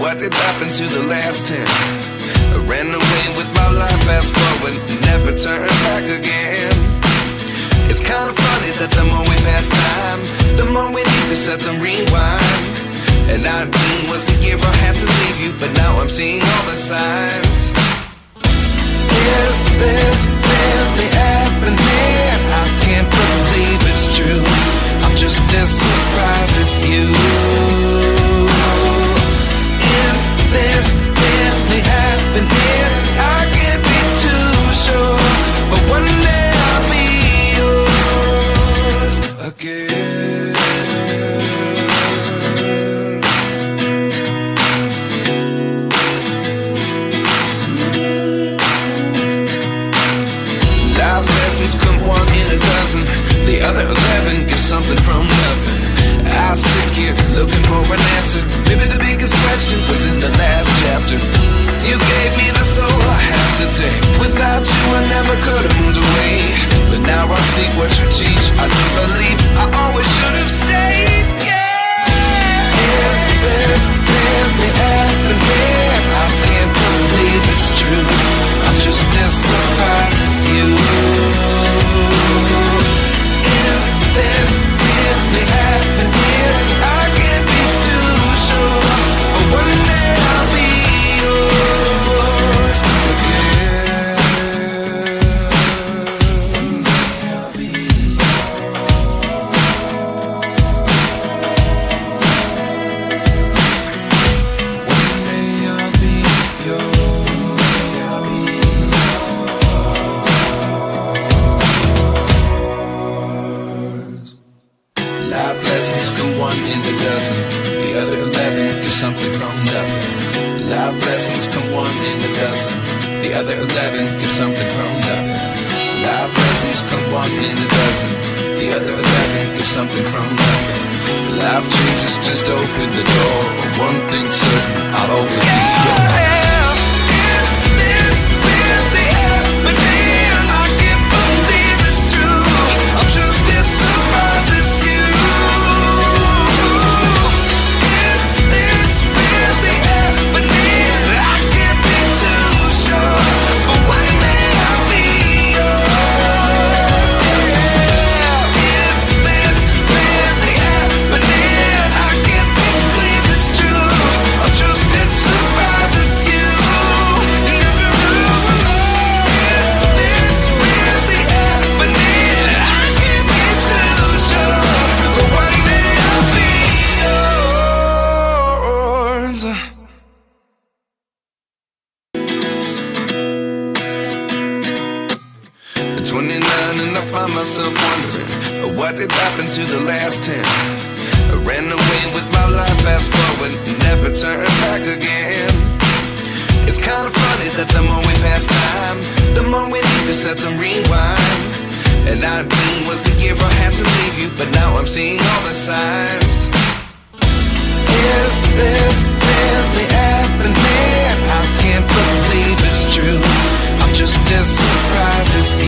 What did happen to the last 10? I ran away with my life, fast forward, never turn back again. It's kind of funny that the more we pass time, the more we need to set them rewind. And 19 was the year I had to leave you, but now I'm seeing all the signs. Is this really happening? I can't believe it's true. I'm just as surprised as you. Is this really happening? I can't be too sure, but one day I'll be yours again. Life lessons come one in a dozen. The other 11 give something from nothing. I sit here looking for an answer. Maybe the biggest question was in the last chapter. You gave me the soul I have today. Without you I never could have moved away. But now I see what you teach. I do believe I always should have stayed. Yeah. Is this really happening? I can't believe it's true. I'm just as surprised as you. Is this really happening? I can't be too sure, but one day I'll be yours again. One day I'll be Life lessons come one in a dozen. The other 11 give something from nothing. Life lessons come one in a dozen. The other 11 give something from nothing. Life lessons come one in a dozen. The other 11 give something from nothing. Life changes just open the door. One thing's certain, I'll always be yours. Is this really happening? I can't believe it's true. I'm just as surprised as you. At 29 and I find myself wondering what did happen to the last 10. I ran away with my life, fast forward, never turn back again. It's kind of funny that the more we pass time, the more we need to set them rewind. And 19 was the year I had to leave you, but now I'm seeing all the signs. Is this really happening? I can't believe it's true. I'm just as surprised as you.